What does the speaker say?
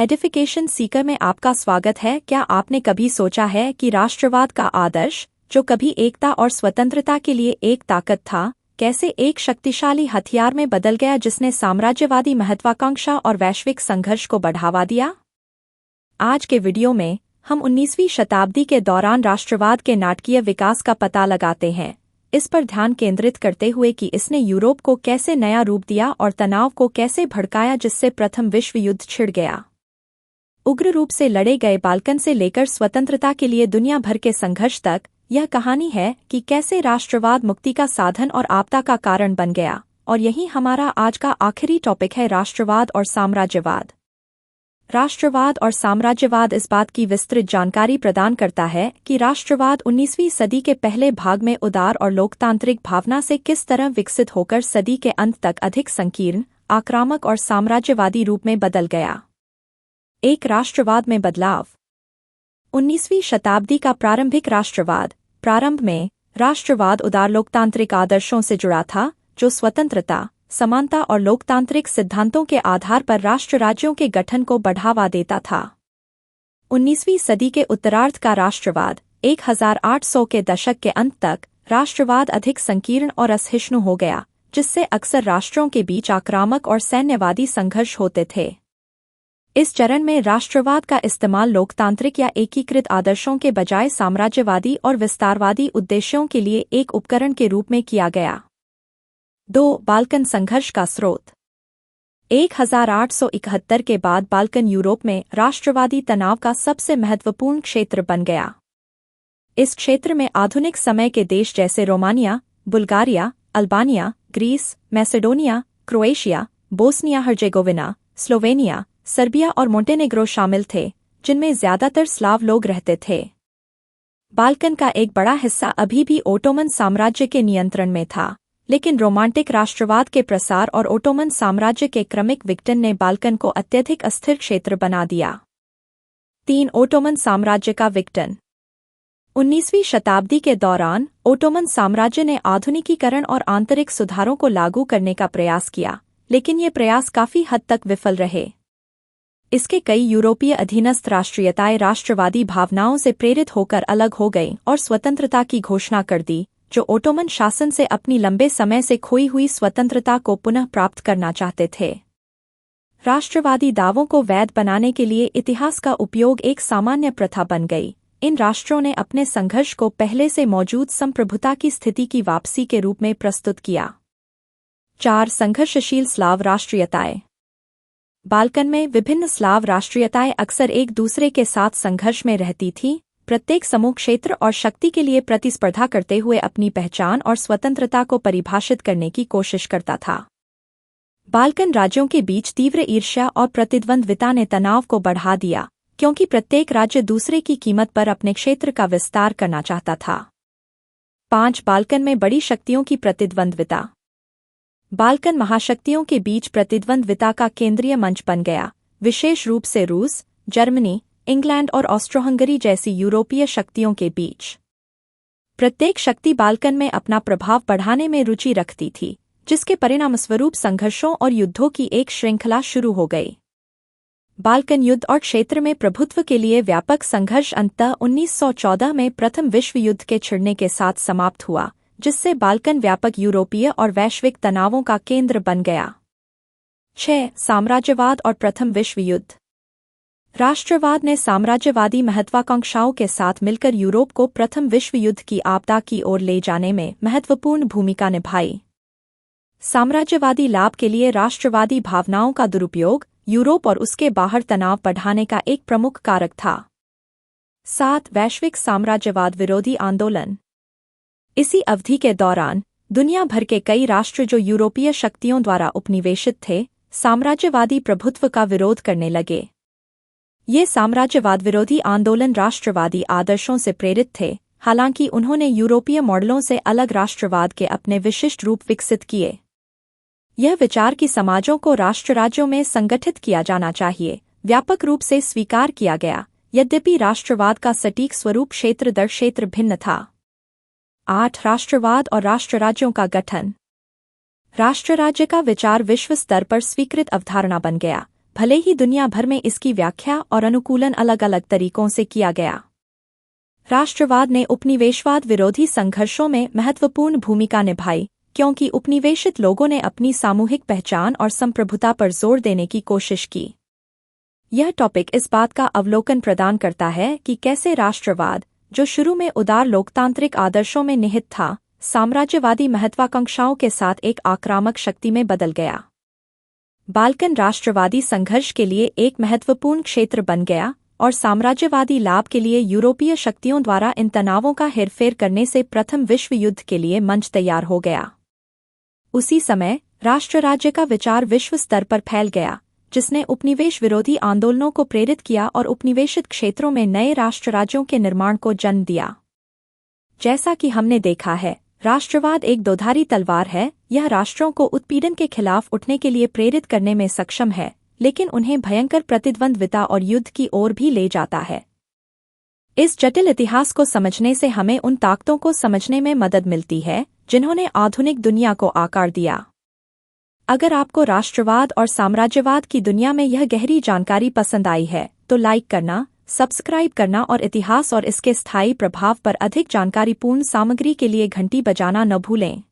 Edification Sikar में आपका स्वागत है। क्या आपने कभी सोचा है कि राष्ट्रवाद का आदर्श, जो कभी एकता और स्वतंत्रता के लिए एक ताकत था, कैसे एक शक्तिशाली हथियार में बदल गया जिसने साम्राज्यवादी महत्वाकांक्षा और वैश्विक संघर्ष को बढ़ावा दिया? आज के वीडियो में हम 19वीं शताब्दी के दौरान राष्ट्रवाद के नाटकीय विकास का पता लगाते हैं, इस पर ध्यान केंद्रित करते हुए कि इसने यूरोप को कैसे नया रूप दिया और तनाव को कैसे भड़काया जिससे प्रथम विश्व युद्ध छिड़ गया। उग्र रूप से लड़े गए बाल्कन से लेकर स्वतंत्रता के लिए दुनिया भर के संघर्ष तक, यह कहानी है कि कैसे राष्ट्रवाद मुक्ति का साधन और आपदा का कारण बन गया। और यही हमारा आज का आखिरी टॉपिक है, राष्ट्रवाद और साम्राज्यवाद। राष्ट्रवाद और साम्राज्यवाद इस बात की विस्तृत जानकारी प्रदान करता है कि राष्ट्रवाद 19वीं सदी के पहले भाग में उदार और लोकतांत्रिक भावना से किस तरह विकसित होकर सदी के अंत तक अधिक संकीर्ण, आक्रामक और साम्राज्यवादी रूप में बदल गया। एक राष्ट्रवाद में बदलाव। 19वीं शताब्दी का प्रारंभिक राष्ट्रवाद। प्रारंभ में राष्ट्रवाद उदार लोकतांत्रिक आदर्शों से जुड़ा था, जो स्वतंत्रता, समानता और लोकतांत्रिक सिद्धांतों के आधार पर राष्ट्र राज्यों के गठन को बढ़ावा देता था। 19वीं सदी के उत्तरार्ध का राष्ट्रवाद। 1800 के दशक के अंत तक राष्ट्रवाद अधिक संकीर्ण और असहिष्णु हो गया, जिससे अक्सर राष्ट्रों के बीच आक्रामक और सैन्यवादी संघर्ष होते थे। इस चरण में राष्ट्रवाद का इस्तेमाल लोकतांत्रिक या एकीकृत आदर्शों के बजाय साम्राज्यवादी और विस्तारवादी उद्देश्यों के लिए एक उपकरण के रूप में किया गया। 2. बाल्कन संघर्ष का स्रोत। 1871 के बाद बाल्कन यूरोप में राष्ट्रवादी तनाव का सबसे महत्वपूर्ण क्षेत्र बन गया। इस क्षेत्र में आधुनिक समय के देश जैसे Romania, Bulgaria, Albania, Greece, Macedonia, Croatia, Bosnia Herzegovina, Slovenia, Serbia और मोंटेनेग्रो शामिल थे, जिनमें ज्यादातर स्लाव लोग रहते थे। बाल्कन का एक बड़ा हिस्सा अभी भी ओटोमन साम्राज्य के नियंत्रण में था, लेकिन रोमांटिक राष्ट्रवाद के प्रसार और ओटोमन साम्राज्य के क्रमिक विघटन ने बाल्कन को अत्यधिक अस्थिर क्षेत्र बना दिया। 3. ओटोमन साम्राज्य का विघटन। 19वीं शताब्दी के दौरान ओटोमन साम्राज्य ने आधुनिकीकरण और आंतरिक सुधारों को लागू करने का प्रयास किया, लेकिन ये प्रयास काफी हद तक विफल रहे। इसके कई यूरोपीय अधीनस्थ राष्ट्रीयताएं राष्ट्रवादी भावनाओं से प्रेरित होकर अलग हो गईं और स्वतंत्रता की घोषणा कर दी, जो ओटोमन शासन से अपनी लंबे समय से खोई हुई स्वतंत्रता को पुनः प्राप्त करना चाहते थे। राष्ट्रवादी दावों को वैध बनाने के लिए इतिहास का उपयोग एक सामान्य प्रथा बन गई। इन राष्ट्रों ने अपने संघर्ष को पहले से मौजूद संप्रभुता की स्थिति की वापसी के रूप में प्रस्तुत किया। 4. संघर्षशील स्लाव राष्ट्रीयताएं। बाल्कन में विभिन्न स्लाव राष्ट्रीयताएं अक्सर एक दूसरे के साथ संघर्ष में रहती थीं, प्रत्येक समूह क्षेत्र और शक्ति के लिए प्रतिस्पर्धा करते हुए अपनी पहचान और स्वतंत्रता को परिभाषित करने की कोशिश करता था। बाल्कन राज्यों के बीच तीव्र ईर्ष्या और प्रतिद्वंद्विता ने तनाव को बढ़ा दिया, क्योंकि प्रत्येक राज्य दूसरे की कीमत पर अपने क्षेत्र का विस्तार करना चाहता था। 5. बाल्कन में बड़ी शक्तियों की प्रतिद्वंद्विता। बाल्कन महाशक्तियों के बीच प्रतिद्वंद्विता का केंद्रीय मंच बन गया, विशेष रूप से रूस, जर्मनी, इंग्लैंड और ऑस्ट्रो-हंगरी जैसी यूरोपीय शक्तियों के बीच। प्रत्येक शक्ति बाल्कन में अपना प्रभाव बढ़ाने में रुचि रखती थी, जिसके परिणामस्वरूप संघर्षों और युद्धों की एक श्रृंखला शुरू हो गई। बाल्कन युद्ध और क्षेत्र में प्रभुत्व के लिए व्यापक संघर्ष अंततः 1914 में प्रथम विश्व युद्ध के छिड़ने के साथ समाप्त हुआ, जिससे बाल्कन व्यापक यूरोपीय और वैश्विक तनावों का केंद्र बन गया। 6. साम्राज्यवाद और प्रथम विश्व युद्ध। राष्ट्रवाद ने साम्राज्यवादी महत्वाकांक्षाओं के साथ मिलकर यूरोप को प्रथम विश्व युद्ध की आपदा की ओर ले जाने में महत्वपूर्ण भूमिका निभाई। साम्राज्यवादी लाभ के लिए राष्ट्रवादी भावनाओं का दुरुपयोग यूरोप और उसके बाहर तनाव बढ़ाने का एक प्रमुख कारक था। 7. वैश्विक साम्राज्यवाद विरोधी आंदोलन। इसी अवधि के दौरान दुनिया भर के कई राष्ट्र जो यूरोपीय शक्तियों द्वारा उपनिवेशित थे, साम्राज्यवादी प्रभुत्व का विरोध करने लगे। ये साम्राज्यवाद विरोधी आंदोलन राष्ट्रवादी आदर्शों से प्रेरित थे, हालांकि उन्होंने यूरोपीय मॉडलों से अलग राष्ट्रवाद के अपने विशिष्ट रूप विकसित किए। यह विचार कि समाजों को राष्ट्र राज्यों में संगठित किया जाना चाहिए, व्यापक रूप से स्वीकार किया गया, यद्यपि राष्ट्रवाद का सटीक स्वरूप क्षेत्र दर क्षेत्र भिन्न था। 8. राष्ट्रवाद और राष्ट्र राज्यों का गठन। राष्ट्र राज्य का विचार विश्व स्तर पर स्वीकृत अवधारणा बन गया, भले ही दुनिया भर में इसकी व्याख्या और अनुकूलन अलग अलग तरीकों से किया गया। राष्ट्रवाद ने उपनिवेशवाद विरोधी संघर्षों में महत्वपूर्ण भूमिका निभाई, क्योंकि उपनिवेशित लोगों ने अपनी सामूहिक पहचान और संप्रभुता पर जोर देने की कोशिश की। यह टॉपिक इस बात का अवलोकन प्रदान करता है कि कैसे राष्ट्रवाद, जो शुरू में उदार लोकतांत्रिक आदर्शों में निहित था, साम्राज्यवादी महत्वाकांक्षाओं के साथ एक आक्रामक शक्ति में बदल गया। बाल्कन राष्ट्रवादी संघर्ष के लिए एक महत्वपूर्ण क्षेत्र बन गया और साम्राज्यवादी लाभ के लिए यूरोपीय शक्तियों द्वारा इन तनावों का हेरफेर करने से प्रथम विश्व युद्ध के लिए मंच तैयार हो गया। उसी समय राष्ट्र राज्य का विचार विश्व स्तर पर फैल गया, जिसने उपनिवेश विरोधी आंदोलनों को प्रेरित किया और उपनिवेशित क्षेत्रों में नए राष्ट्र राज्यों के निर्माण को जन्म दिया। जैसा कि हमने देखा है, राष्ट्रवाद एक दोधारी तलवार है। यह राष्ट्रों को उत्पीड़न के खिलाफ उठने के लिए प्रेरित करने में सक्षम है, लेकिन उन्हें भयंकर प्रतिद्वंद्विता और युद्ध की ओर भी ले जाता है। इस जटिल इतिहास को समझने से हमें उन ताकतों को समझने में मदद मिलती है जिन्होंने आधुनिक दुनिया को आकार दिया। अगर आपको राष्ट्रवाद और साम्राज्यवाद की दुनिया में यह गहरी जानकारी पसंद आई है, तो लाइक करना, सब्सक्राइब करना और इतिहास और इसके स्थायी प्रभाव पर अधिक जानकारीपूर्ण सामग्री के लिए घंटी बजाना न भूलें।